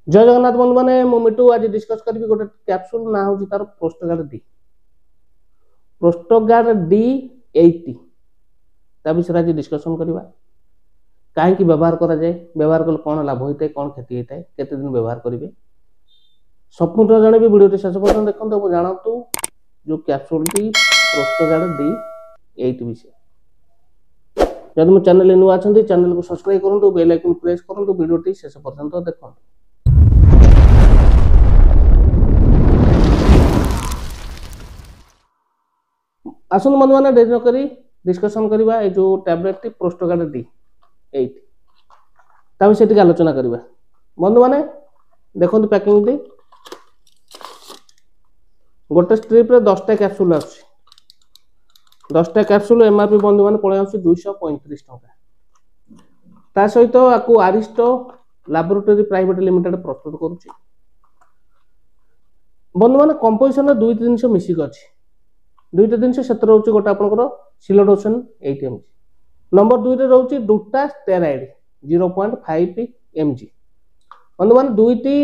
जय जगन्नाथ बंधु मैंने मिटू आज डिस्कस करी गोटे कैप्सूल ना हूँ तार प्रोस्टोगार्ड डी। प्रोस्टोगार्ड डी 80 विषय आज डिस्कसन करवा कहीं व्यवहार करा जाए, व्यवहार कले कौन लाभ होता है, कौन क्षति होता है, केते दिन व्यवहार करेंगे संपूर्ण जन भी वीडियो शेष पर्यटन देखते जानतु जो कैप्सूल टी प्रोस्टोगार्ड डी 80 विषय। जब मो चैनल नुआ अच्छा चैनल को सब्सक्राइब करूँ, बेल आइकन प्रेस करूँ, वीडियो शेष पर्यटन देखते। आसन बंधु मैंने डेरी नक डिस्कसन करवा जो टैबलेट टी प्रोस्टोगार्ड डी 80 विषय आलोचना करवा। बंधु मैंने देखो पैकिंग टी गोटे स्ट्रिप रे 10टा कैप्सूल आस 10टा कैप्सूल एमआरपी बंधु मैंने पड़े 235 टका सहित आपको आरिस्टो लैबोरेटरी प्राइवेट लिमिटेड प्रस्तुत करुच्ची। बंधु मैंने कंपोजिशन दुईट जिन मिसिक अच्छी दुईटा जिन से रोचे गोटे आपंकर सिलोडोसन 8 mg, नंबर 2 रे रोचे डूटा स्टेराइड 0.5 mg। बंधु मैंने दुईटी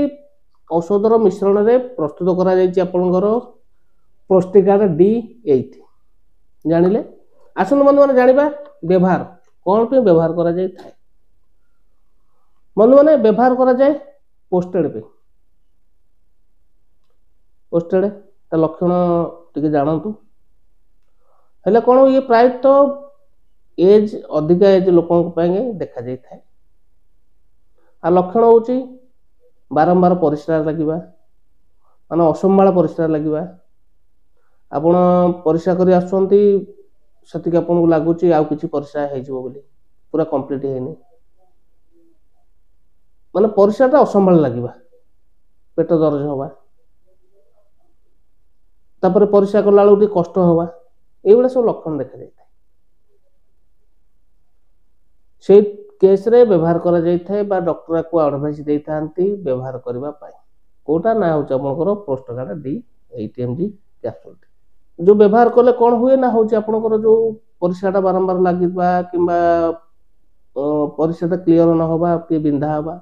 औषधर मिश्रण रे प्रस्तुत करा जायछि आपनकर प्रोस्टोगार्ड डी 80 जानिले। आसन बंधु मैंने जानिबा व्यवहार कौन पे व्यवहार करा जाय थाए। बंधु मैंने व्यवहार करा जाय पोस्टेड पे। पोस्टेड ता लक्षण टिके जानतु हेले कौन ये प्रायतः एज अधिक एज लोकों देखा जाए था। आ लक्षण हूँ बारंबार परिश्रा लगे मान असंभाल परिश्रा लगे आपण परिश्रा कर आसुँच से आपको लगुच आउ कि परिश्रा हो पूरा कंप्लीट है माने परिश्रा असंभाल लगे पेट दर्ज हवा तापर परिश्रा कला कष्ट हवा ये सब लक्षण देखा जाए से केस रे व्यवहार करा जाय थाए बा डॉक्टर को एडवाइस दे थांती व्यवहार करबा पाई कोटा ना हो आपनकर प्रोस्टोगार्ड डी 80 mg कैप्सूल जो व्यवहार कले कौन हुए ना हो आपनकर जो परिश्राटा बारंबार लागिबा किंबा परिश्राटा क्लियर न होबा कि बिंधा होबा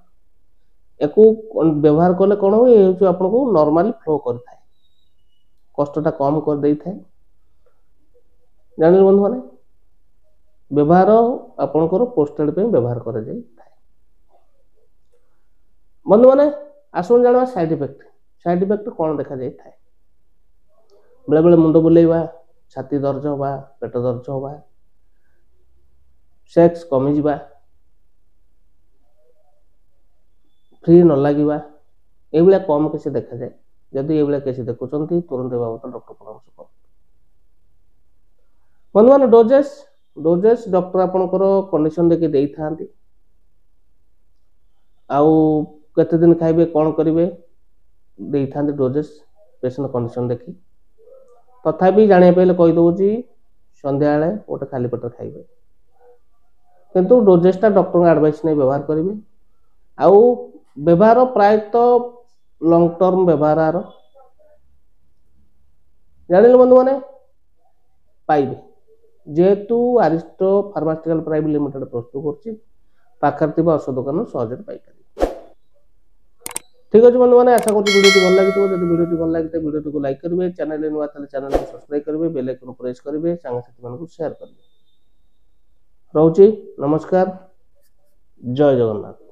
एको व्यवहार कले कौन हुए आपनको नॉर्मली फ्लो कर थाए कष्टटा कम कर दे थाए। जानिल बंधु माने व्यवहार आपनकर पोस्टेड पे व्यवहार करा जाय थाए। बंधु माने आसुन जानवा साइड इफेक्ट कौन देखा जाय थाए। बेले बेले मुंड बुलेवा, छाती दर्ज होबा, पेट दर्ज होबा, सेक्स कमी जिबा, फ्री न लागिबा एबला कम कैसे देखा जाए। जदि एबला कैसे देखुचंती तुरंत बाबत डॉक्टर परामर्श कर। बंधु माने डोजेस डॉक्टर आपनकर कंडीशन देखि देई थांती आउ केते दिन खाइबे कौन करिवे देई थांती डोजेस पेशेंट कंडीशन देखि तथापि जानिया पहले कहि दउची संध्या बेले गोटे खाली पेट खाइबे किंतु डोजेसटा डॉक्टर एडवाइस नै व्यवहार करिवे आउ व्यवहार प्रायतः लॉन्ग टर्म व्यवहार जानिले बंधु माने पाइबे जेहेतु आरिस्टो फार्मास्यूटिकल प्राइवेट लिमिटेड प्रस्तुत करछि पाखर थिबा औषध दुकान सहज पाई पारि। ठीक अछि बंधु माने आशा करछि वीडियो भल लागितो। जदि वीडियो भल लागितो वीडियो को लाइक करिवे, चैनल नुआ तले चैनल को सब्सक्राइब करिवे, बेल आइकन प्रेस करिवे, संग साथी मानकु शेयर करिवे। रहउछि नमस्कार, जय जगन्नाथ।